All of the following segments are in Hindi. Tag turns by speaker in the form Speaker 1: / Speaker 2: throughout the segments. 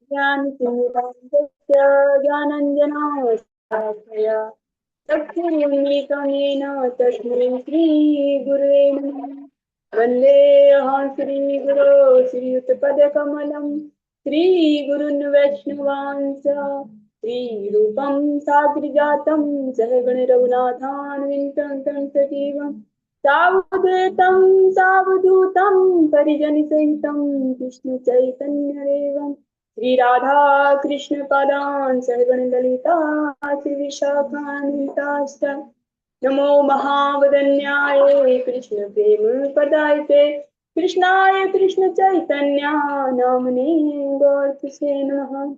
Speaker 1: ज्ञानतिमिरान्धस्य ज्ञानाञ्जनाशलाकया चक्षुरुन्मीलितेन तस्मै श्रीगुरुवे नमः। वन्देऽहं श्रीगुरो श्रीयुतपदकमलं श्रीगुरून् वैष्णवांश्च श्रीरूपं साग्रजातं सहगणरघुनाथान्वितं तं सजीवं सावधूतं सावधूतं परिजनसहितं कृष्णचैतन्यदेवं श्री राधा कृष्ण पादान् सहगण ललिता श्री विशाखान्विताश्च नमो महावदन्याय कृष्ण प्रेम पदायते कृष्णाय कृष्ण चैतन्या नामने गौरसे नमः।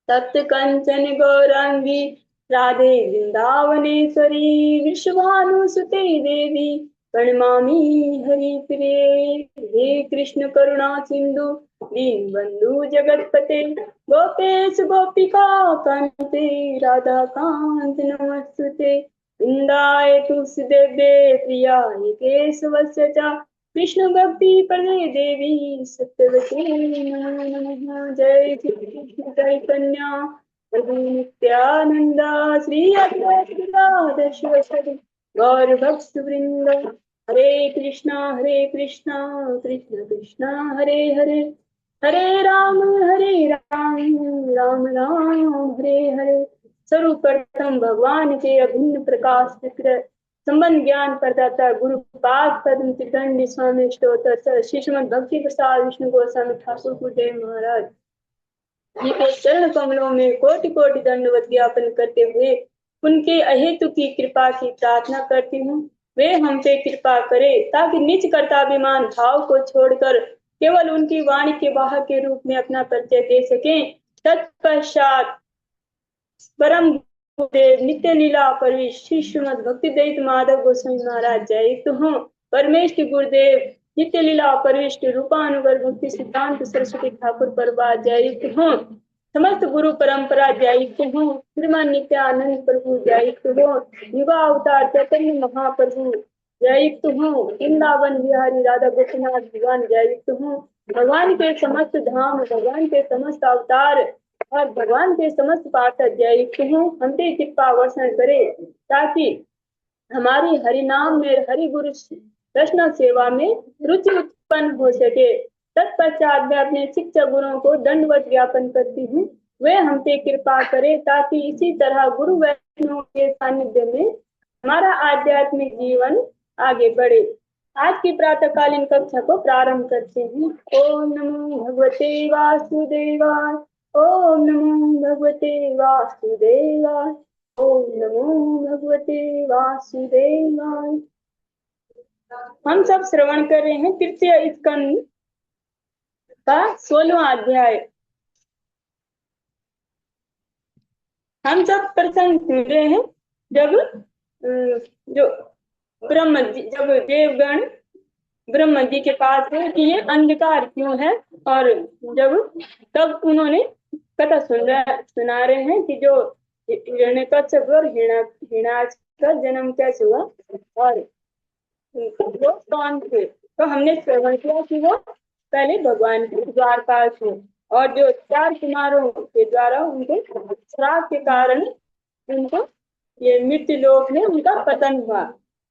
Speaker 1: तप्त कंचन गौरांगी राधे वृंदावनेश्वरी विश्वभानुसुते देवी प्रणमामि हरिप्रिये। हे कृष्ण करुणा सिंधु दीनबंधु जगतपते गोपेश गोपिका कांते राधा कांत नमस्तुते। वृंदाय तुलसीदेवे प्रियाय केशवस्य च कृष्ण भक्ति प्रदे देवी सत्यवती नमः। जय श्री कृष्ण चैतन्य प्रभु नित्यानंदा श्री अद्वैत शिव गौर भक्त वृंद। हरे कृष्णा कृष्ण कृष्णा हरे हरे हरे राम राम राम हरे हरे। सर्वप्रथम भगवान के अभिन्न प्रकाश संबंध ज्ञान प्रदाता गुरु पाद पद्म त्रिदंडी स्वामी स्तोत्र श्रीमद भक्ति प्रसाद विष्णु गोस्वामी ठाकुर गुरुदेव महाराज जी के चरण कमलों में कोटि कोटि दंडवत ज्ञापन करते हुए उनके अहेतु की कृपा की प्रार्थना करती हूँ। वे हम पे कृपा करे ताकि निज कर्ताभिमान भाव को छोड़कर केवल उनकी वाणी के वाहक के रूप में अपना परिचय दे सकें। तत्पश्चात परम गुरुदेव नित्य लीला परवीश श्री श्रीमद भक्ति दैत माधव गोस्वामी महाराज जय हो। परमेश गुरुदेव नित्य लीला परवीश रूपानुगर भक्ति सिद्धांत सरस्वती ठाकुर परवार जय हो। समस्त गुरु परंपरा जय हो। श्रीमान नित्यानंद प्रभु जय हो। युगा अवतार चैतन्य महाप्रभु जय हो। वृंदावन बिहारी राधा गोपीनाथ भगवान जय हो। भगवान के समस्त धाम भगवान के समस्त अवतार और भगवान के समस्त पाठक जय हो। हम पे कृपा वर्षण करे ताकि हमारी हरि नाम में हरि गुरु कृष्ण सेवा में रुचि उत्पन्न हो सके। तत्पश्चात मैं अपने शिक्षक गुरुओं को दंडवत ज्ञापन करती हूँ। वे हम पे कृपा करे ताकि इसी तरह गुरु वैष्णव के सानिध्य में हमारा आध्यात्मिक जीवन आगे बढ़े। आज की प्रातःकालीन कक्षा को प्रारंभ करते हैं। ओम नमो भगवते वासुदेवाय ओम नमो भगवते वासुदेवाय ओम नमो भगवते वासुदेवाय। हम सब श्रवण कर रहे हैं तृतीय स्कंद का 16वां अध्याय। हम सब प्रसंग सुन रहे हैं जब जो जब देवगण ब्रह्म जी के पास है कि ये अंधकार क्यों है, और जब तब उन्होंने कथा सुना रहे हैं कि जो हिरण्यकश्यप और हिरण्याक्ष का जन्म कैसे हुआ और वो कौन थे। तो हमने श्रवण किया कि वो पहले भगवान के द्वारपाल थे और जो 4 कुमारों के द्वारा उनके श्राप के कारण उनको ये मृत्यु लोक में उनका पतन हुआ।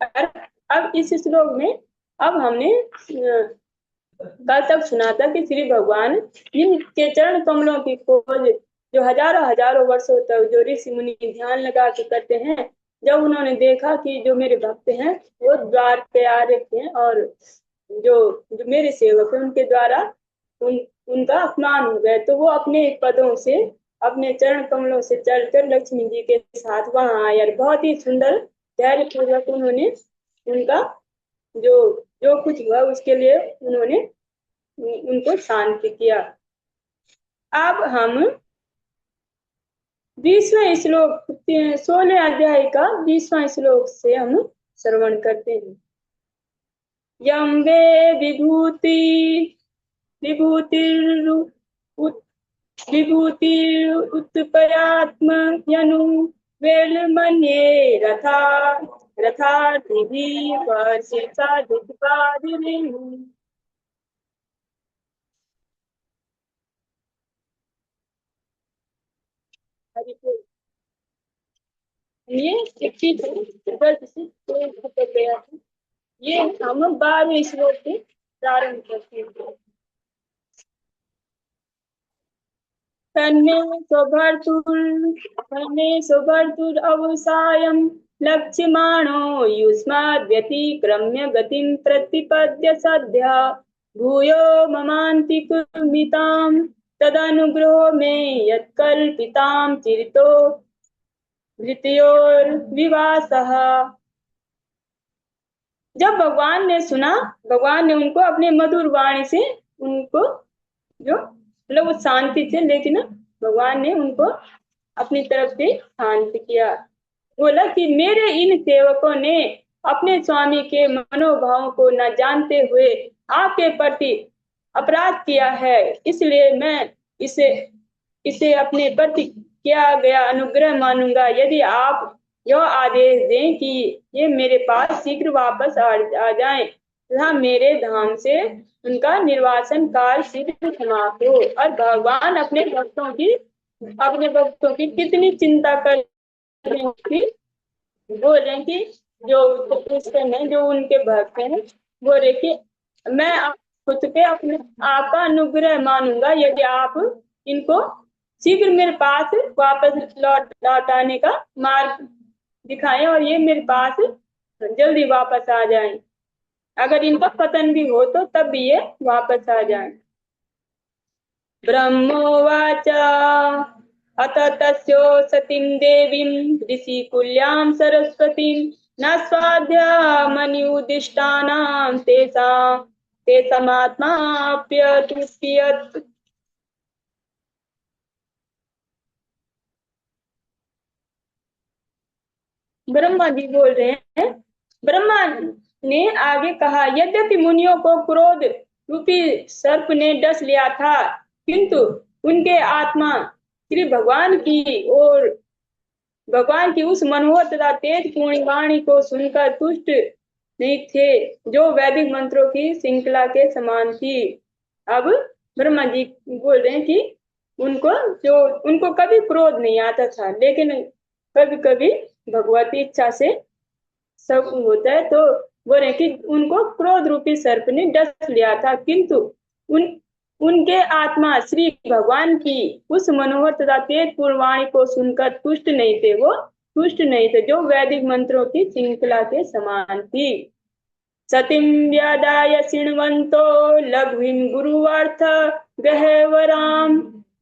Speaker 1: अब इस श्लोक में अब हमने कल तक सुना था कि श्री भगवान इनके चरण कमलों की खोज जो हजारों वर्षों तक जो ऋषि मुनि ध्यान लगा के करते हैं, जब उन्होंने देखा कि जो मेरे भक्त हैं वो द्वार पे आ रहे हैं और जो मेरे सेवक हैं उनके द्वारा उनका अपमान हो गया, तो वो अपने पदों से अपने चरण कमलों से चलकर लक्ष्मी जी के साथ वहां आए और बहुत ही सुंदर धैर्य पूर्वक उन्होंने उनका जो कुछ हुआ उसके लिए उन्होंने उनको शांति किया। अब हम 20वें श्लोक 16 अध्याय का 20वां श्लोक से हम श्रवण करते हैं। यम वे विभूति उत्पयात्म यनु वेलमन्ये रथार्थिभिः वर्षिताधिपादिनीः। हरिपुर। ये 21 अगस्त से 2 तक गया था। ये हम 12वें श्लोक से प्रारंभ करते हैं। तन्मे स्वभर्तुरवसायं लक्ष्यमाणो युष्माद्व्यतिक्रम्य गतिं प्रतिपद्य सद्यः भूयो ममान्तिकमितां तदनुग्रहो मे यत्कल्पितां चिरितो वृत्योर्विवासः। जब भगवान ने सुना, भगवान ने उनको अपने मधुर वाणी से उनको जो मतलब वो शांति थे, लेकिन भगवान ने उनको अपनी तरफ से शांत किया। बोला कि मेरे इन सेवकों ने अपने स्वामी के मनोभावों को न जानते हुए आपके प्रति अपराध किया है, इसलिए मैं इसे इसे अपने प्रति किया गया अनुग्रह मानूंगा यदि आप यह आदेश दें कि ये मेरे पास शीघ्र वापस आ जाएं तथा मेरे धाम से उनका निर्वासन काल शीघ्र समाप्त हो। और भगवान अपने भक्तों की कितनी चिंता कर रहे हैं, बोल रहे हैं कि जो क्रिश्चियन है, जो उनके भक्त हैं, बोल रहे कि मैं खुद पे अपने आपका अनुग्रह मानूंगा यदि आप इनको शीघ्र मेरे पास वापस लौट आने का मार्ग दिखाएं और ये मेरे पास जल्दी वापस आ जाएं। अगर इनका पतन भी हो तो तब भी ये वापस आ जाएं। ब्रह्मोवाच अत तस्यो सतीं देवीं ऋषिकुल्यां सरस्वतीं न स्वाध्यामन्युदिष्टानां तेषामात्माप्यतुष्यत्। ब्रह्मा जी बोल रहे हैं, ब्रह्मा ने आगे कहा, यद्यपि मुनियों को क्रोध रूपी सर्प ने डस लिया था, किंतु उनके आत्मा श्री भगवान की उस मनोहर तथा तेज पूर्ण वाणी को सुनकर तुष्ट नहीं थे, जो वैदिक मंत्रों की श्रृंखला के समान थी। अब ब्रह्मा जी बोल रहे हैं कि उनको कभी क्रोध नहीं आता था, लेकिन कभी कभी भगवती इच्छा से सब होता है, तो बोल रहे कि उनको क्रोध रूपी सर्प ने डस लिया था, किंतु उनके आत्मा श्री भगवान की उस मनोहर तथा तेज पूर्वाणी को सुनकर तुष्ट नहीं थे, जो वैदिक मंत्रों की श्रृंखला के समान थी। सतीं व्यादाय शृण्वन्तो लघ्वीं गुरुवर्थ गहवरां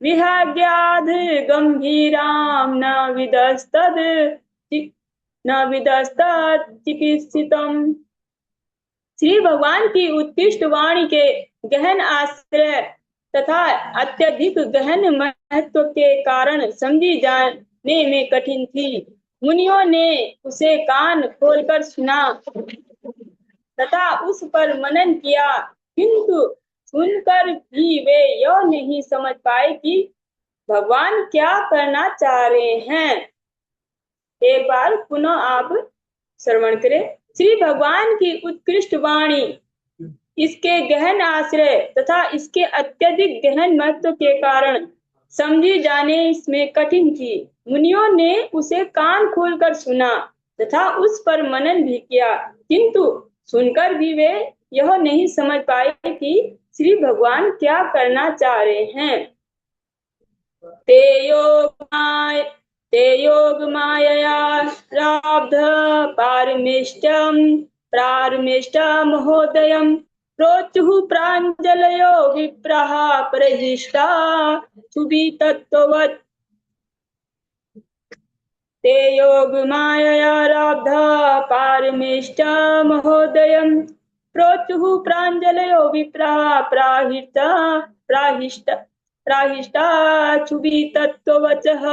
Speaker 1: विहाग्याद् गंभीरां न विदस्तत् चिकित्सितम्। श्री भगवान की उत्कृष्ट वाणी के गहन आश्रय तथा अत्यधिक गहन महत्व के कारण समझी जाने में कठिन थी। मुनियों ने उसे कान खोलकर सुना तथा उस पर मनन किया, किंतु सुनकर भी वे यह नहीं समझ पाए कि भगवान क्या करना चाह रहे हैं। एक बार पुनः आप श्रवण करें। श्री भगवान की उत्कृष्ट वाणी, इसके गहन आश्रय तथा इसके अत्यधिक गहन महत्व के कारण समझी जाने इसमें कठिन थी। मुनियों ने उसे कान खोलकर सुना तथा उस पर मनन भी किया, किंतु सुनकर भी वे यह नहीं समझ पाए कि श्री भगवान क्या करना चाह रहे हैं। ते योग मायया राब्ध पारमिष्टमहोदयम् प्रोचुः प्राञ्जलयो विप्रः प्रहिष्टा सुवितत्ववत्। ते योग मायया राब्ध पारमिष्टमहोदयम् प्रोचुः प्राञ्जलयो विप्रः प्राहिष्टा सुवितत्ववचः।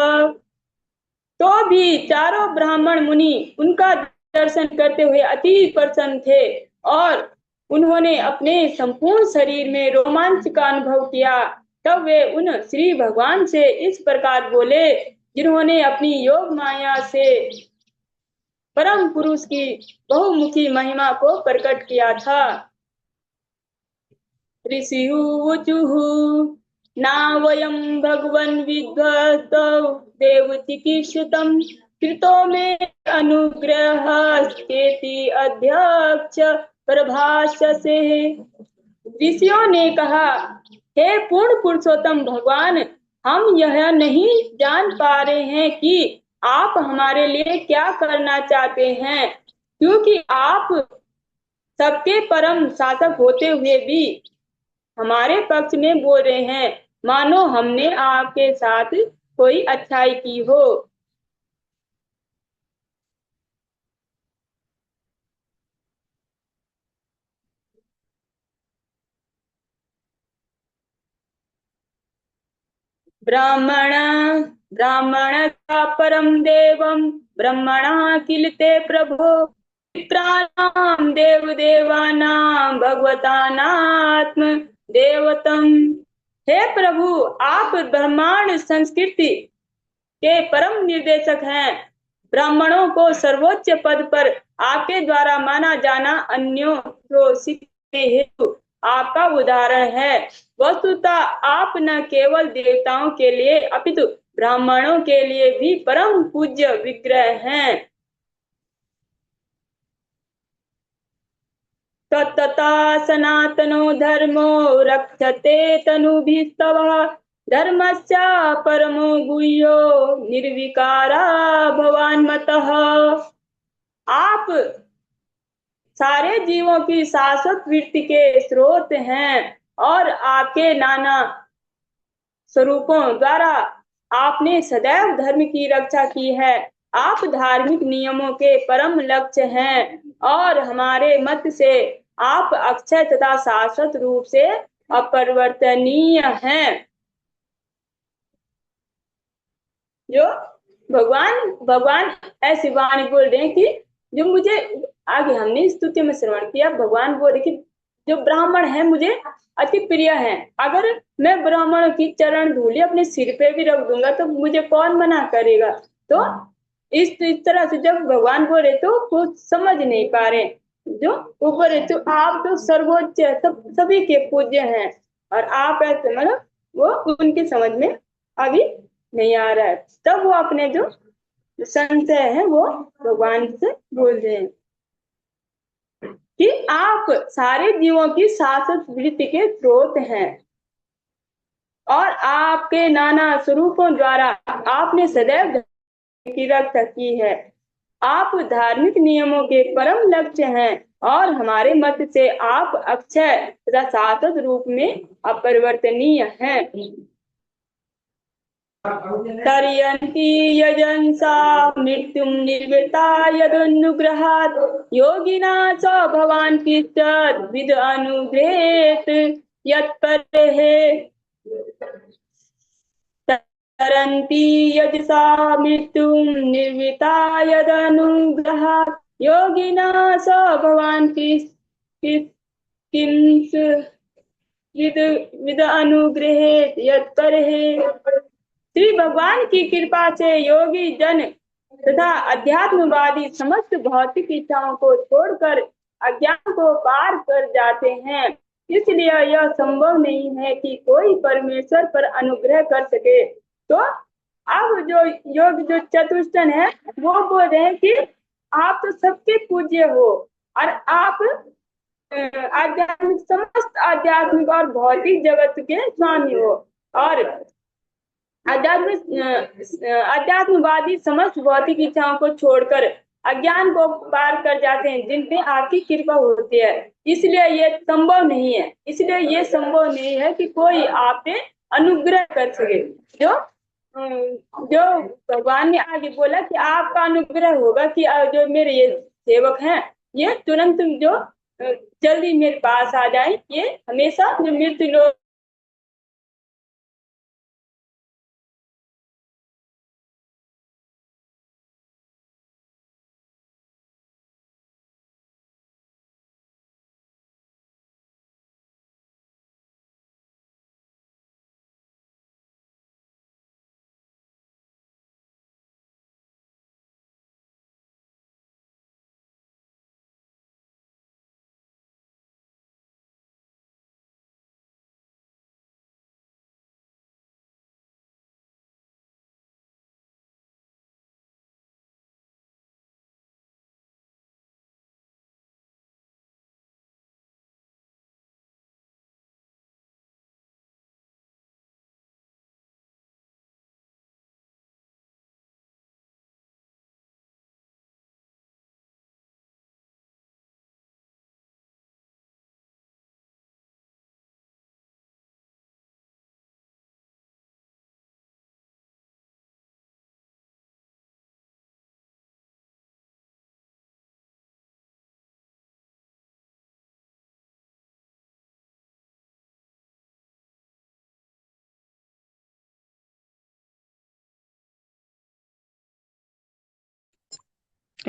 Speaker 1: तो भी चारों ब्राह्मण मुनि उनका दर्शन करते हुए अति प्रसन्न थे और उन्होंने अपने संपूर्ण शरीर में रोमांच का अनुभव किया। तब वे उन श्री भगवान से इस प्रकार बोले, जिन्होंने अपनी योग माया से परम पुरुष की बहुमुखी महिमा को प्रकट किया था। ऋषिः ऊचुः ना वयं भगवन् विद्वतो देवचिकीर्षुतं कृतो मे अनुग्रहस्तेति अध्यक्ष प्रभाषसे। ऋषियों ने कहा, हे पूर्ण पुरुषोत्तम भगवान, हम यह नहीं जान पा रहे हैं कि आप हमारे लिए क्या करना चाहते हैं, क्योंकि आप सबके परम शासक होते हुए भी हमारे पक्ष में बोल रहे हैं, मानो हमने आपके साथ कोई अच्छाई की हो। ब्राह्मण ब्राह्मण का परम देवम ब्रह्मणा किल ते प्रभो विप्राणाम देव देवानाम भगवतानात्म देवतम। हे प्रभु, आप ब्रह्मांड संस्कृति के परम निर्देशक हैं। ब्राह्मणों को सर्वोच्च पद पर आपके द्वारा माना जाना अन्यों को सीखने हेतु आपका उदाहरण है। वस्तुतः आप न केवल देवताओं के लिए अपितु ब्राह्मणों के लिए भी परम पूज्य विग्रह हैं। तत्तता सनातनो धर्मो रक्षते तनुभिस्तव धर्मस्य परमो गुह्यो निर्विकारा भवान् मतः। आप सारे जीवों की शाश्वत वृत्ति के स्रोत हैं और आपके नाना स्वरूपों द्वारा आपने सदैव धर्म की रक्षा की है। आप धार्मिक नियमों के परम लक्ष्य हैं और हमारे मत से आप अक्षय तथा शाश्वत रूप से अपरिवर्तनीय हैं। जो भगवान भगवान ऐसी वाणी बोल रहे हैं कि जो मुझे आगे हमने स्तुति में श्रवण किया, भगवान बोल रहे कि जो ब्राह्मण है मुझे अति प्रिय है। अगर मैं ब्राह्मणों की चरण धूलि अपने सिर पे भी रख दूंगा तो मुझे कौन मना करेगा। तो इस तरह से जब भगवान बोले तो वो समझ नहीं पा रहे। जो ऊपर है तो आप तो सर्वोच्च सभी के पूज्य हैं और आप ऐसे मतलब वो उनकी समझ में अभी नहीं आ रहा है। तब वो अपने जो संशय है वो भगवान से बोल रहे हैं कि आप सारे जीवों की शाश्वत वृत्ति के स्रोत हैं और आपके नाना स्वरूपों द्वारा आपने सदैव धर्म की रक्षा की है। आप धार्मिक नियमों के परम लक्ष्य हैं और हमारे मत से आप अक्षय तथा शाश्वत रूप में अपरिवर्तनीय हैं। तर्यन्ति यजंसा मृत्युं निर्वृता यदनुग्रहात् योगिना च भवान् किञ्चित् विद अनुग्रहेत् यत्परेः। तरन्ति यजसा मृत्युं निर्वृता यदनुग्रहात् योगिना स भवान् किञ्चित् विद विद अनुग्रहेत् यत्परेः। श्री भगवान की कृपा से योगी जन तथा अध्यात्मवादी समस्त भौतिक इच्छाओं को छोड़कर अज्ञान को पार कर जाते हैं। इसलिए यह संभव नहीं है कि कोई परमेश्वर पर अनुग्रह कर सके। तो अब जो योग जो चतुष्टन है वो बोल रहे हैं कि आप तो सबके पूज्य हो और आप आध्यात्मिक समस्त आध्यात्मिक और भौतिक जगत के स्वामी हो और अध्यात्मवादी समस्त भौतिक इच्छाओं को छोड़कर अज्ञान को पार कर जाते हैं जिनपे आपकी कृपा होती है। इसलिए ये संभव नहीं है, इसलिए ये संभव नहीं है कि कोई आप पे अनुग्रह कर सके। जो जो भगवान ने आगे बोला कि आपका अनुग्रह होगा कि जो मेरे ये सेवक हैं ये तुरंत जो जल्दी मेरे पास आ जाए। ये हमेशा जो मृत्यु लोग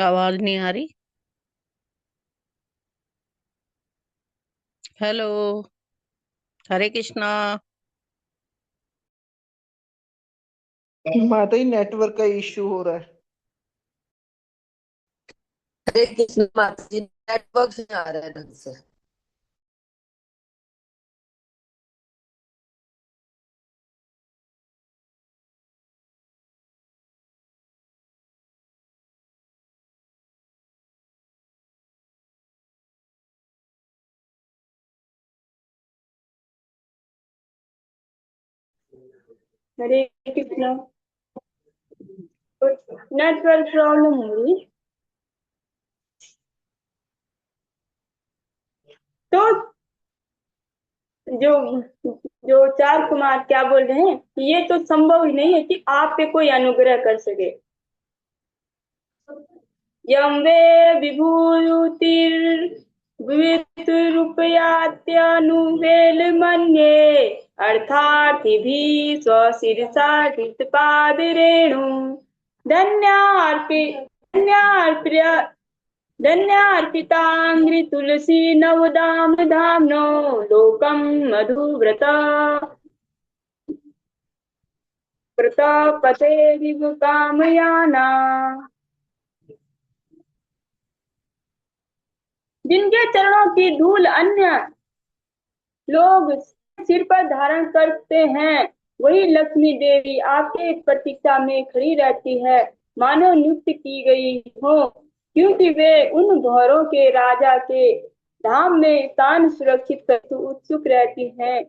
Speaker 2: आवाज नहीं आ रही। हेलो। हरे कृष्णा।
Speaker 3: माता ही नेटवर्क का इश्यू हो रहा है।
Speaker 4: हरे कृष्ण माता जी, नेटवर्क से आ रहा है ढंग से।
Speaker 1: हरे कृष्णा। नेटवर्क प्रॉब्लम हो रही। तो जो जो चार कुमार क्या बोल रहे हैं, ये तो संभव ही नहीं है कि आप पे कोई अनुग्रह कर सके। यं वे विभूतिर्वितरूपयात्यनुवेलमन्ये अर्थार्थिभिः स्वशिरसा हृत्पादरेणु धन्यार्पि धन्यार्प्य धन्यार्पिताङ्घ्रि तुलसी नवदाम धाम्नो लोकं मधुव्रत व्रतपतेरिव कामयाना। जिनके चरणों की धूल अन्य लोग सिर पर धारण करते हैं, वही लक्ष्मी देवी आपके प्रतीक्षा में खड़ी रहती है, मानो नियुक्त की गई हो, क्योंकि वे उन भौरों के राजा के धाम में स्थान सुरक्षित कर उत्सुक रहती हैं,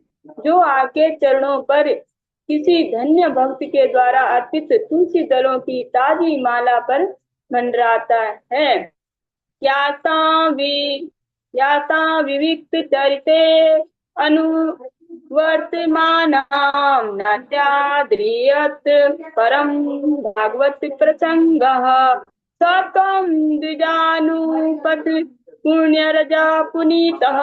Speaker 1: जो आपके चरणों पर किसी धन्य भक्त के द्वारा अर्पित तुलसी दलों की ताजी माला पर मंडराता है। याता विविक्तचरिते अनुवर्तमानां नाट्याद्रियत् परं भागवत प्रसङ्गः सत्वं द्विजानुपत पुण्यरजा पुनीतः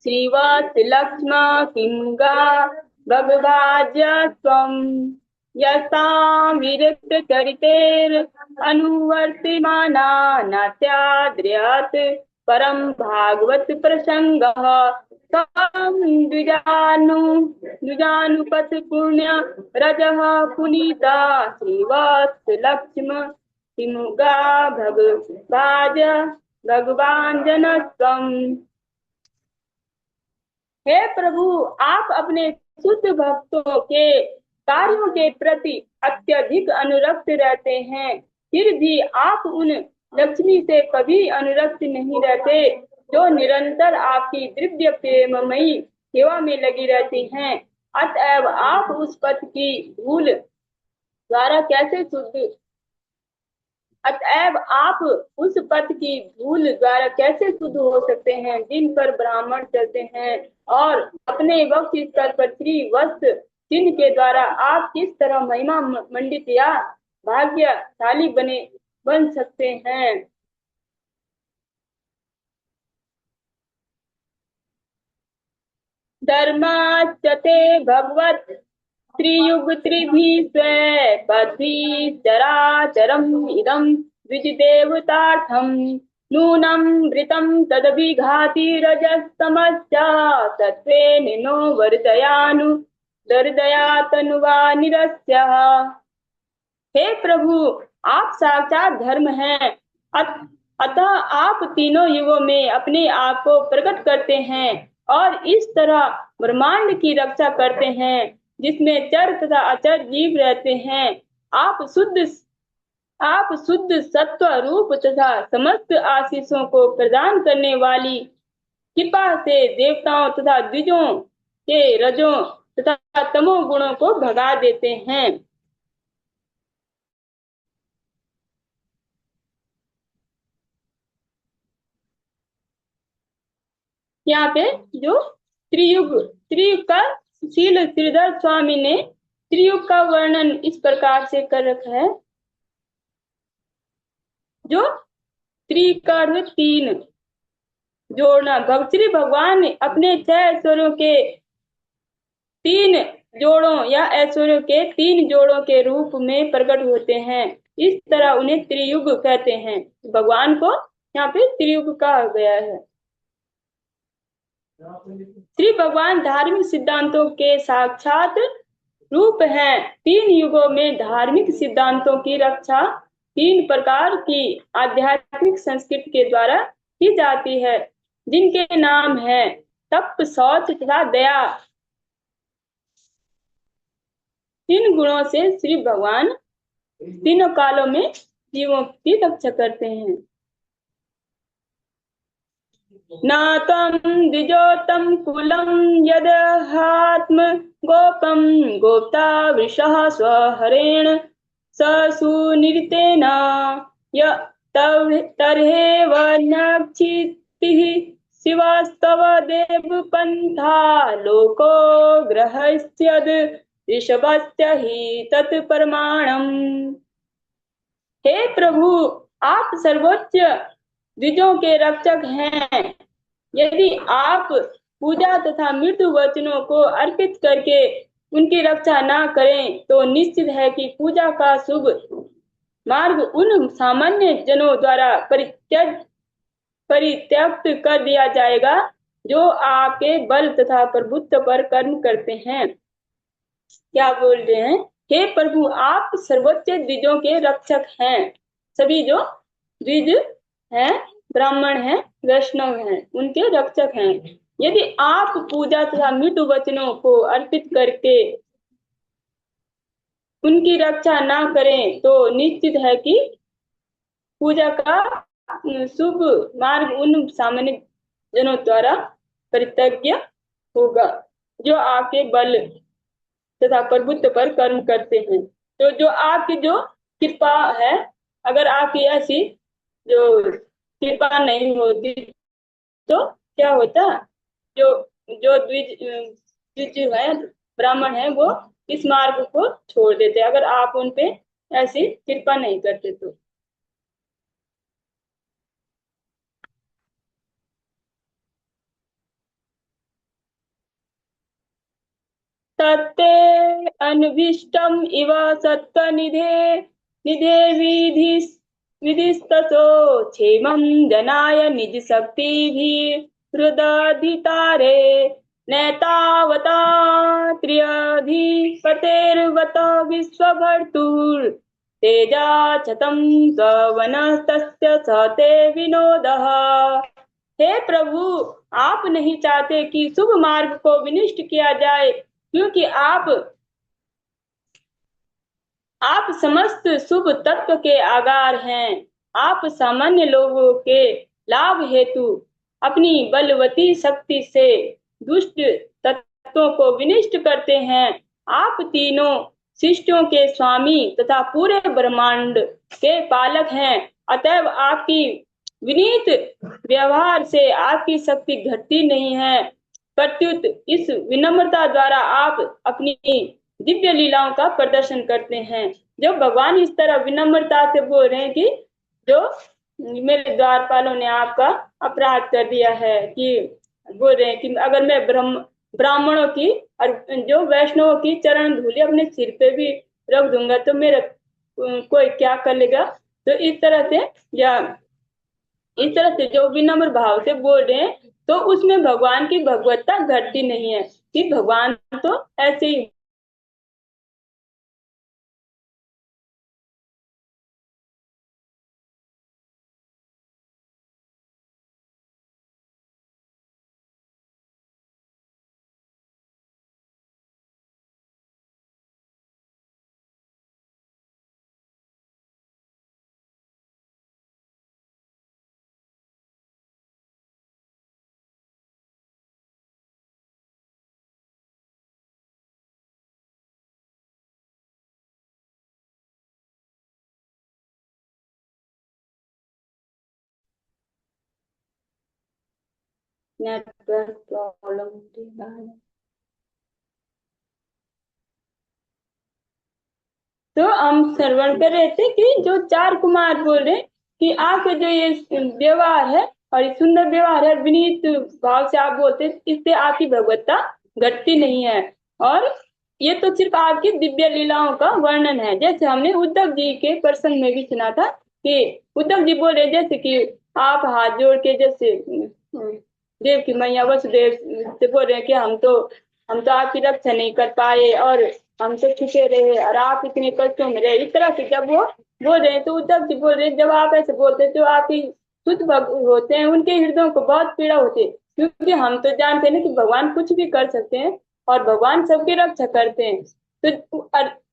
Speaker 1: श्रीवत्सलक्ष्म किंगा भगभाज्यत्वम् यस्तां विरक्तचरितेरनुवर्तिमाना नाट्याद्र्यत् परं भागवत प्रसङ्गः तं द्विजानुपथ पुण्य रजः पुनीता श्रीवत्सलक्ष्म किमुगा भगभाज भगवान जनस्वम्। हे प्रभु, आप अपने शुद्ध भक्तों के कार्यों के प्रति अत्यधिक अनुरक्त रहते हैं, फिर भी आप उन लक्ष्मी से कभी अनुरक्त नहीं रहते जो निरंतर आपकी दिव्य प्रेममयी सेवा में लगी रहती हैं। अतएव आप उस पथ की धूल द्वारा कैसे शुद्ध अतएव आप उस पथ की धूल द्वारा कैसे शुद्ध हो सकते हैं जिन पर ब्राह्मण चलते हैं, और अपने वक्त स्तर पर श्री वस्त्र चिन्ह के द्वारा आप किस तरह महिमा मंडित या भाग्यशाली बन सकते हैं। धर्माच्यते भगवत त्रियुग त्रिभिः स्वे पद्भिः चराचरम् इदं द्विजदेवतार्थम् नूनं वृतं तदभिघाति रजस्तमश्च सत्त्वेन नो दर्दयातनुवा निरस्य। हे प्रभु, आप साक्षात धर्म हैं, अतः आप तीनों युगों में अपने आप को प्रकट करते हैं और इस तरह ब्रह्मांड की रक्षा करते हैं जिसमें चर तथा अचर जीव रहते हैं। आप शुद्ध आप शुद्ध सत्व रूप तथा समस्त आशीषों को प्रदान करने वाली कृपा से देवताओं तथा द्विजों के रजों तथा तमो गुणों को भगा देते हैं। यहाँ पे जो त्रियुग का शील श्रीधर स्वामी ने त्रियुग का वर्णन इस प्रकार से कर रखा है। जो त्रिकर्म तीन जोड़ना, श्री भगवान अपने 6 ऐश्वर्यों के 3 जोड़ों या ऐश्वर्यों के 3 जोड़ों के रूप में प्रकट होते हैं। इस तरह उन्हें त्रियुग कहते हैं। भगवान को यहाँ पे त्रियुग कहा गया है। श्री भगवान धार्मिक सिद्धांतों के साक्षात रूप हैं। 3 युगों में धार्मिक सिद्धांतों की रक्षा 3 प्रकार की आध्यात्मिक संस्कृति के द्वारा की जाती है, जिनके नाम है तप, शौच तथा दया। इन गुणों से श्री भगवान तीनों कालों में जीवों की रक्षा करते हैं। नातं द्विजोतम कुलम यदहात्म गोपम गोप्ता वृषः स्वहरेण ससुनिर्तेन तर्हेव नक्षितिः शिवस्तव देव पंथा लोको ग्रहस्यद ऋषभस्य हि तत्प्रमाणम्। हे प्रभु, आप सर्वोच्च द्विजों के रक्षक हैं। यदि आप पूजा तथा मृत्यु वचनों को अर्पित करके उनकी रक्षा ना करें तो निश्चित है कि पूजा का शुभ मार्ग उन सामान्य जनों द्वारा परित्यक्त कर दिया जाएगा जो आपके बल तथा प्रभुत्व पर कर्म करते हैं। क्या बोल रहे हैं? हे प्रभु, आप सर्वोच्च द्विजों के रक्षक हैं। सभी जो द्विज हैं, ब्राह्मण हैं, वैष्णव हैं, उनके रक्षक हैं। यदि आप पूजा तथा मृत्यु वचनों को अर्पित करके उनकी रक्षा ना करें तो निश्चित है कि पूजा का शुभ मार्ग उन सामान्य जनों द्वारा परित्यज्य होगा जो आपके बल तथा प्रभुत्व पर कर्म करते हैं। तो जो आपकी जो कृपा है, अगर आपकी ऐसी जो कृपा नहीं होती तो क्या होता? जो जो द्विज है, ब्राह्मण है, वो इस मार्ग को छोड़ देते अगर आप उन पे ऐसी कृपा नहीं करते तो। तत्ते अनभिष्टम इव सत्त्वनिधे निधे विधिस्ततो क्षेमं जनाय निज शक्ति भी हृदधितारे नैतावता त्र्यधिपतेर्वत विश्वभर्तुर् तेजा छतं सवनस्तस्य सहते विनोदः। हे प्रभु, आप नहीं चाहते कि शुभ मार्ग को विनिष्ट किया जाए, क्योंकि आप समस्त शुभ तत्व के आगार हैं। आप सामान्य लोगों के लाभ हेतु अपनी बलवती शक्ति से दुष्ट तत्वों को विनिष्ट करते हैं। आप तीनों सृष्टियों के स्वामी तथा पूरे ब्रह्मांड के पालक हैं। अतएव आपकी विनीत व्यवहार से आपकी शक्ति घटती नहीं है, प्रत्युत इस विनम्रता द्वारा आप अपनी दिव्य लीलाओं का प्रदर्शन करते हैं। जो भगवान इस तरह विनम्रता से बोल रहे हैं कि जो मेरे द्वारपालों ने आपका अपराध कर दिया है, कि बोल रहे हैं कि अगर मैं ब्राह्मणों की और जो वैष्णवों की चरण धूलि अपने सिर पे भी रख दूंगा तो मेरा कोई क्या कर लेगा। तो इस तरह से जो विनम्र भाव से बोल रहे हैं तो उसमें भगवान की भगवत्ता घटती नहीं है कि भगवान तो ऐसे ही नेटवर्क प्रॉब्लम। तो हम श्रवण कर रहे थे कि जो 4 कुमार बोल रहे कि आपके जो ये व्यवहार है और ये सुंदर व्यवहार है, विनीत भाव से आप बोलते, इससे आपकी भगवत्ता घटती नहीं है। और ये तो सिर्फ आपकी दिव्य लीलाओं का वर्णन है। जैसे हमने उद्धव जी के प्रसंग में भी सुना था कि उद्धव जी बोले जैसे कि आप हाथ जोड़ के जैसे देव की मैया वसुदेव से बोल रहे हैं कि हम तो आपकी रक्षा नहीं कर पाए और हम तो छुपे रहे और आप इतने कष्टों में रहे। इस तरह से जब वो बोल रहे हैं तो उद्धव जी बोल रहे हैं जब आप ऐसे बोलते हैं तो आपकी शुद्ध भक्त होते हैं उनके हृदयों को बहुत पीड़ा होती है, क्योंकि हम तो जानते हैं ना कि भगवान कुछ भी कर सकते हैं और भगवान सबकी रक्षा करते हैं। तो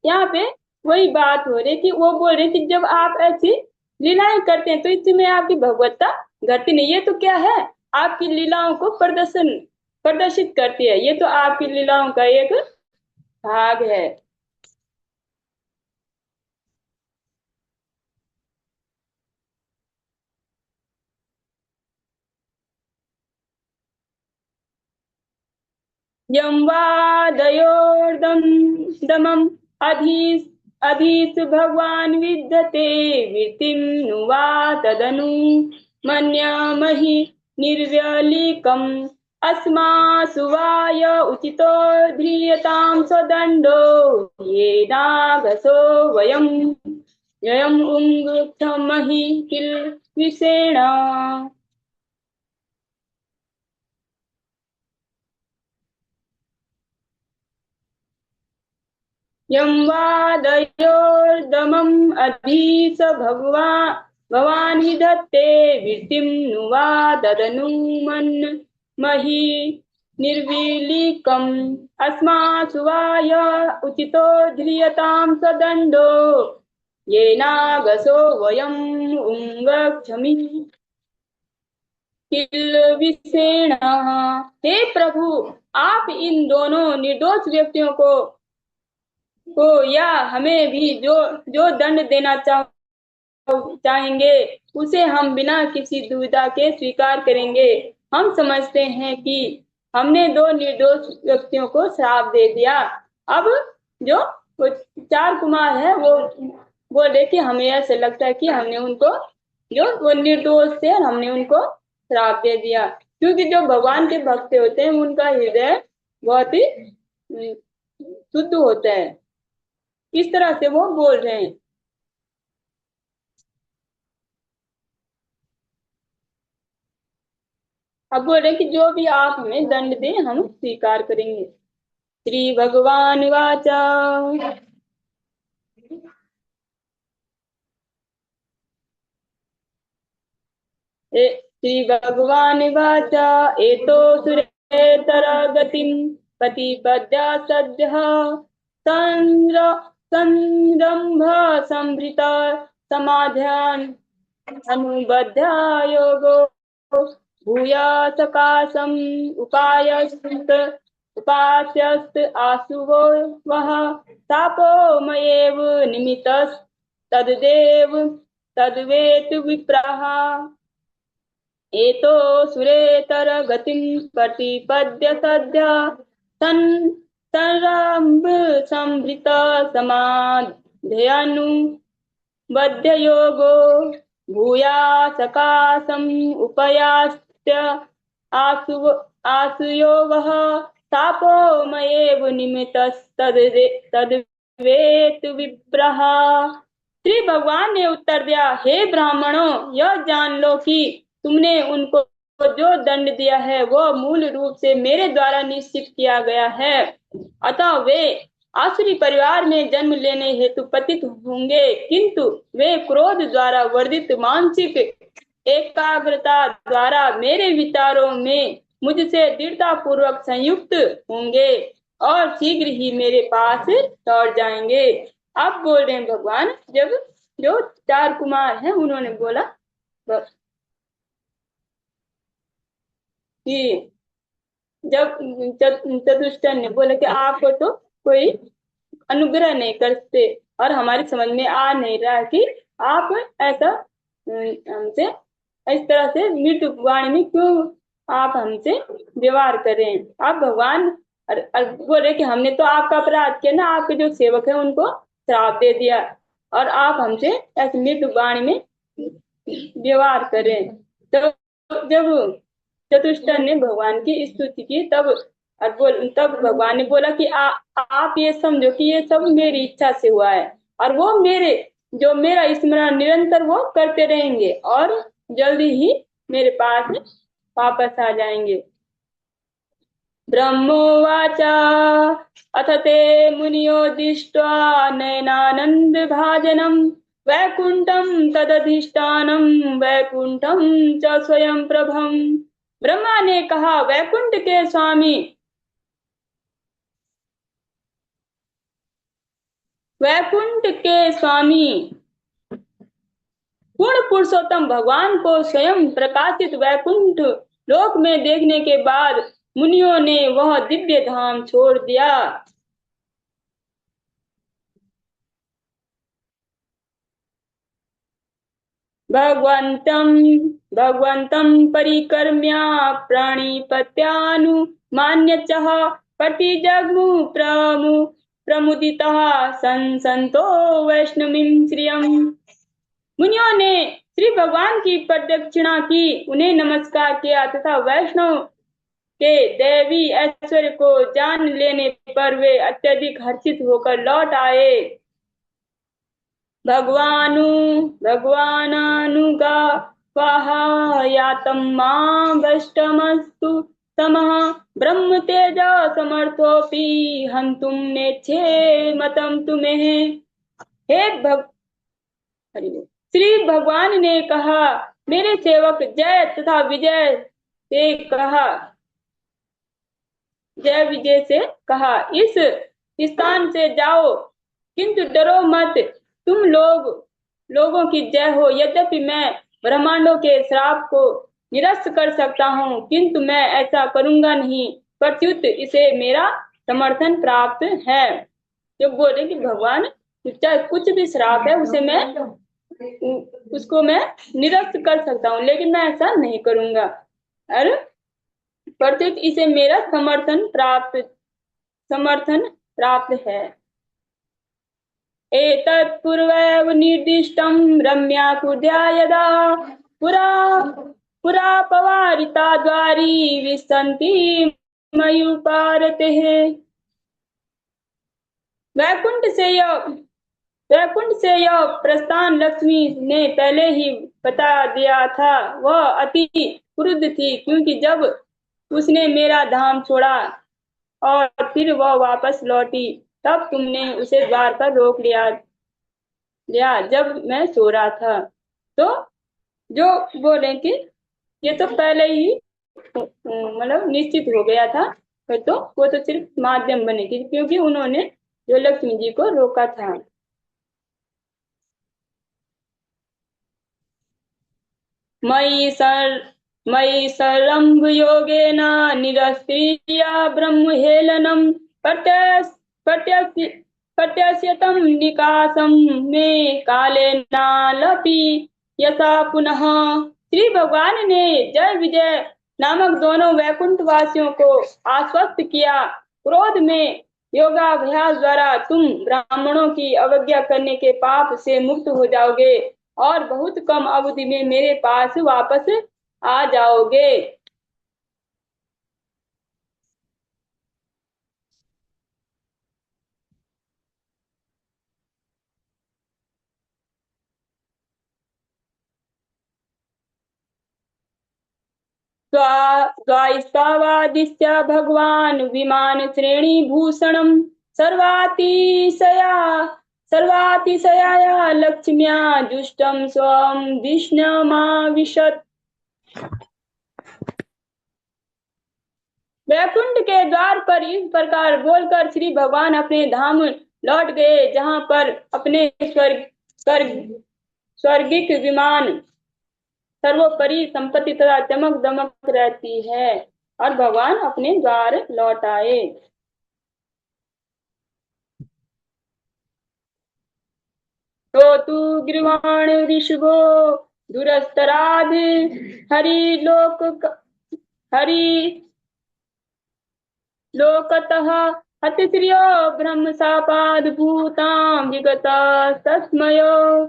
Speaker 1: यहाँ पे वही बात हो रही है कि वो बोल रहे हैं कि जब आप ऐसी लीलाएं करते हैं तो इसमें आपकी भगवत्ता घटती नहीं। ये तो क्या है, आपकी लीलाओं को प्रदर्शित करती है। ये तो आपकी लीलाओं का एक भाग है। यं वादयोर्दम दमम् अधीस भगवान् विद्यते वृत्तिं नु वा तदनु मन्यामहि निर्व्यलीकम् अस्मासु वाय उचितो ध्रियतां स्वदण्डो येनागसो वयम् ययम् उङ्गुक्षमहि किल विषेण। यं वादयोर्दमम् अधीस भवान् विधत्ते वृत्तिं नु वा ददनु मन्महि निर्विलीकम् अस्मासु वाय उचितो ध्रियतां सदण्डो येनागसो वयम् उङ्गक्षमि किल विषेण। हे प्रभु, आप इन दोनों निर्दोष व्यक्तियों को या हमें भी जो जो दंड देना चाहेंगे उसे हम बिना किसी दुविधा के स्वीकार करेंगे। हम समझते हैं कि हमने दो निर्दोष व्यक्तियों को श्राप दे दिया। अब जो वो चार कुमार है वो बोले कि हमें ऐसे लगता है कि हमने उनको जो वो निर्दोष थे हमने उनको श्राप दे दिया, क्योंकि जो भगवान के भक्त होते हैं उनका हृदय बहुत ही शुद्ध होता है। इस तरह से वो बोल रहे हैं। अब बोल रहे कि जो भी आप हमें दंड दें हम स्वीकार करेंगे। श्री भगवान वाचा श्री भगवान वाचा एतो सुरेतर गतिं प्रतिपद्या सद्यः संरंभ संभृत समाध्यान अनुबध्या योगो भूया सकाशम् उपास्यस्त आसुवो वः तापो मयेव निमित्तस्तद्देव तद्वेतु विप्रः एतो सुरेतर गतिं प्रतिपद्य सद्य संरंभ संभृत समाध्यनु योगो भूया सकाशम् उपयास्य आसुयो वः तापो मयेव निमित्तस्तद्वेतु विप्रः। श्री भगवान ने उत्तर दिया, हे ब्राह्मणों, यह जान लो कि तुमने उनको जो दंड दिया है वह मूल रूप से मेरे द्वारा निश्चित किया गया है। अतः वे आसुरी परिवार में जन्म लेने हेतु पतित होंगे, किंतु वे क्रोध द्वारा वर्धित मानसिक एकाग्रता द्वारा मेरे विचारों में मुझसे दृढ़ता पूर्वक संयुक्त होंगे और शीघ्र ही मेरे पास लौट जाएंगे। अब बोल रहे हैं भगवान, जब जो चार कुमार हैं उन्होंने बोला कि जब चतुष्टन ने बोला कि आपको तो कोई अनुग्रह नहीं करते और हमारी समझ में आ नहीं रहा कि आप ऐसा हमसे इस तरह से मृत्यु वाणी में क्यों आप हमसे व्यवहार करें। आप भगवान बोल रहे कि हमने तो आपका अपराध किया ना, आपके जो सेवक है उनको श्राप दे दिया और आप हमसे ऐसे मृत्यु वाणी में व्यवहार करें। तो जब चतुष्टन ने भगवान की स्तुति की तब और तब भगवान ने बोला कि आप ये समझो कि ये सब मेरी इच्छा से हुआ है, और वो जो मेरा स्मरण निरंतर वो करते रहेंगे और जल्दी ही मेरे पास वापस आ जाएंगे। ब्रह्मोवाच अथ ते मुनियो दृष्ट्वा नयनानन्दभाजनम् वैकुण्ठं तदधिष्ठानं वैकुण्ठं च स्वयं प्रभम्। ब्रह्मा ने कहा, वैकुंठ के स्वामी, वैकुंठ के स्वामी पूर्ण पुरुषोत्तम भगवान को स्वयं प्रकाशित वैकुंठ लोक में देखने के बाद मुनियों ने वह दिव्य धाम छोड़ दिया। भगवन्तं परिकर्म्य प्रणिपत्यानुमान्यचः प्रतिजग्मु प्रमुदितः संतो वैष्णवीं श्रियम्। मुनियों ने श्री भगवान की प्रदक्षिणा की, उन्हें नमस्कार किया तथा वैष्णव के दैवी ऐश्वर्य को जान लेने पर वे अत्यधिक हर्षित होकर लौट आए। भगवानुगा स्वाहायातं मां समः ब्रह्म तेज समर्थोपि हन्तुं नेच्छे मतं तुम्हें। हे श्री भगवान ने कहा, मेरे सेवक जय तथा विजय से कहा इस स्थान से जाओ, किंतु डरो मत, तुम लोगों की जय हो। यद्यपि मैं ब्रह्मांडों के श्राप को निरस्त कर सकता हूँ, किंतु मैं ऐसा करूंगा नहीं, प्रत्युत इसे मेरा समर्थन प्राप्त है। जो बोले कि भगवान चाहे कुछ भी श्राप है उसको मैं निरस्त कर सकता हूँ, लेकिन मैं ऐसा नहीं करूंगा, और प्रत्युत इसे मेरा समर्थन प्राप्त है। एतत् पूर्वैव निर्दिष्टं रम्याकुड्या यदा पुरा पवारिता द्वारी विशन्ति मयूपारतेः। वैकुंठ से यह प्रस्थान लक्ष्मी ने पहले ही बता दिया था। वह अति क्रुद्ध थी, क्योंकि जब उसने मेरा धाम छोड़ा और फिर वह वापस लौटी, तब तुमने उसे द्वार पर रोक लिया जब मैं सो रहा था। तो जो बोले कि ये तो पहले ही मतलब निश्चित हो गया था, तो वो तो सिर्फ माध्यम बने थी, क्योंकि उन्होंने जो लक्ष्मी जी को रोका था। मयि सर्वं योगेन निरस्त्रिया ब्रह्महेलनं प्रत्यस्यतं निकासं मे कालेनालपि यथा पुनः। श्री भगवान ने जय विजय नामक दोनों वैकुंठ वासियों को आश्वस्त किया। क्रोध में योगाभ्यास द्वारा तुम ब्राह्मणों की अवज्ञा करने के पाप से मुक्त हो जाओगे और बहुत कम अवधि में मेरे पास वापस आ जाओगे। द्वाइस्तावादिश्च भगवान् विमान श्रेणी भूषणं सर्वातिशयाया लक्ष्म्या जुष्टं स्वं विष्णुमाविशत्। वैकुंठ के द्वार पर इस प्रकार बोलकर श्री भगवान अपने धाम लौट गए, जहाँ पर अपने स्वर्गिक विमान सर्वोपरि संपत्ति तथा चमक दमक रहती है, और भगवान अपने द्वार लौट आए। तो तू गृहाण ऋषभो दुरस्तराध हरि लोकतः हतिश्रियो ब्रह्म सापाद भूतां विगत तस्मयो।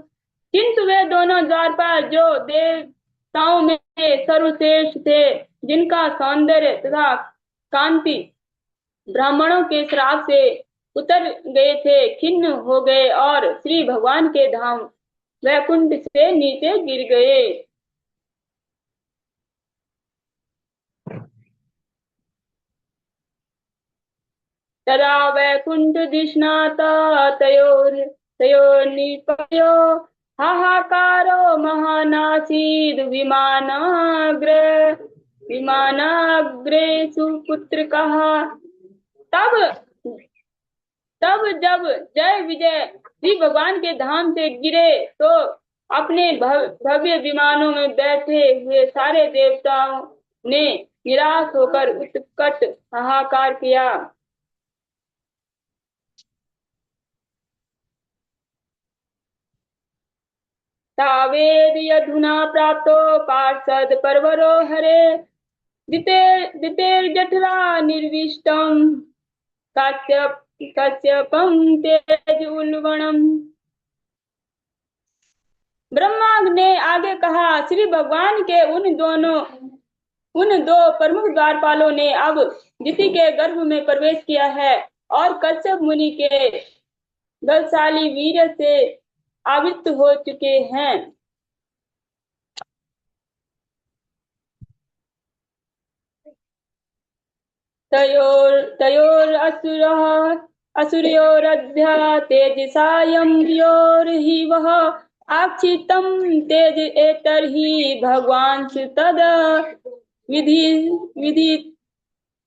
Speaker 1: किंतु वे दोनों द्वारपाल जो देवताओं में सर्वश्रेष्ठ थे, जिनका सौंदर्य तथा कांति ब्राह्मणों के श्राप से उतर गए थे, खिन्न हो गए और श्री भगवान के धाम वैकुंठ से नीचे गिर गए। तदा वैकुण्ठधिष्णाता तयोर्निपयो हाहाकारो महानासीद् विमानाग्रे सुपुत्रकः। तब तब जब जय विजय श्री भगवान के धाम से गिरे तो अपने भव्य विमानों में बैठे हुए सारे देवताओं ने निराश होकर उत्कट हाहाकार किया। तावेद्यधुना प्राप्तो पार्षद परवरो हरे दितेर्जठरा निर्विष्टम कश्यपं तेज उल्वणम। ब्रह्मा ने आगे कहा, श्री भगवान के उन दो प्रमुख द्वारपालों ने अब दिति के गर्भ में प्रवेश किया है और कश्यप मुनि के बलशाली वीर से आवृत हो चुके हैं। तयोर असुर्योरध्या तेजसायं योर्हि वह आक्षितं तेज एतर्हि भगवान तद विधि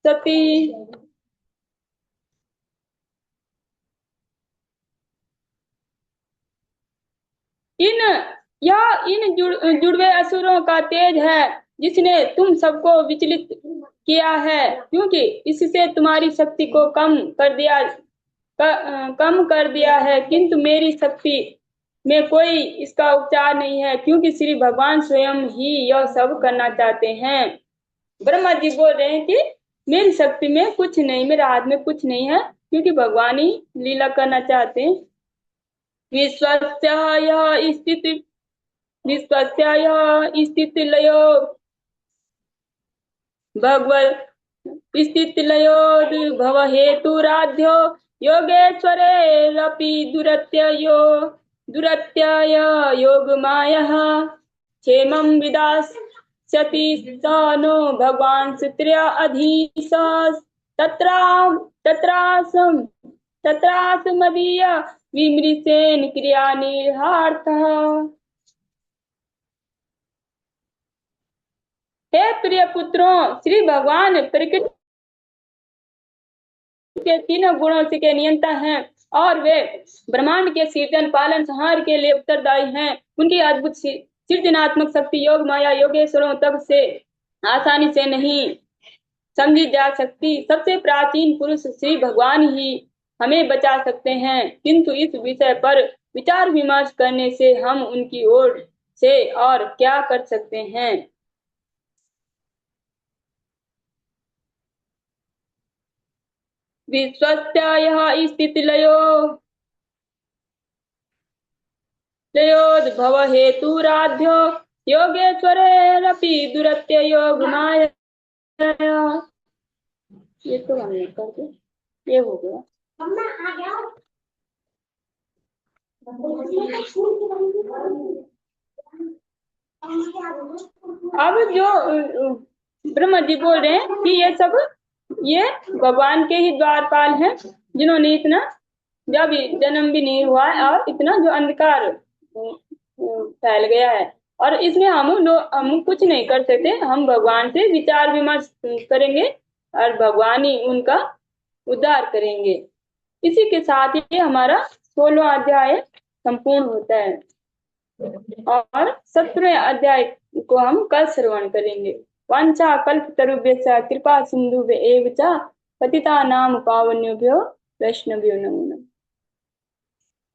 Speaker 1: सती। इन जुड़वे असुरों का तेज है जिसने तुम सबको विचलित किया है, क्योंकि इससे तुम्हारी शक्ति को कम कर दिया है, किंतु मेरी शक्ति में कोई इसका उपचार नहीं है, क्योंकि श्री भगवान स्वयं ही यह सब करना चाहते हैं। ब्रह्मा जी बोल रहे हैं कि मेरी शक्ति में कुछ नहीं, मेरे हाथ में कुछ नहीं है, क्योंकि भगवान ही लीला करना चाहते हैं। विश्वस्य स्थिति लयो भगवत स्थिति लयो भव हेतुराध्यो योगेश्वरेरपि दुरत्यय योगमायः क्षेमं विदास्यति स नो भगवान् सुत्र्य अधीश तत्रासमदीय विमृशेन क्रिया निर्हार्थः। हे प्रिय पुत्रों, श्री भगवान प्रकृति के तीनों गुणों के नियंता हैं और वे ब्रह्मांड के सृजन पालन संहार के लिए उत्तरदायी हैं। उनकी अद्भुत सृजनात्मक शक्ति योग माया योगेश्वरों तब से आसानी से नहीं समझी जा सकती। सबसे प्राचीन पुरुष श्री भगवान ही हमें बचा सकते हैं, किंतु इस विषय पर विचार विमर्श करने से हम उनकी ओर से और क्या कर सकते हैं। विश्वस्य स्थितिलयो लयोद्भव हेतुराध्यो योगेश्वरेरपि दुरत्य योगमाया। ये तो हमने कर दिया, ये हो गया। अब जो ब्रह्मा जी बोल रहे हैं कि ये भगवान के ही द्वारपाल हैं, जिन्होंने इतना जब जन्म भी नहीं हुआ है और इतना जो अंधकार फैल गया है, और इसमें हम कुछ नहीं कर सकते। हम भगवान से विचार विमर्श करेंगे और भगवान ही उनका उद्धार करेंगे। इसी के साथ ही हमारा 16वां अध्याय संपूर्ण होता है और 17वें अध्याय को हम कल श्रवण करेंगे। वांछा कल्पतरुभ्यश्च कृपा सिन्धुभ्य एव च पतितानां पावनेभ्यो वैष्णवेभ्यो नमो नमः।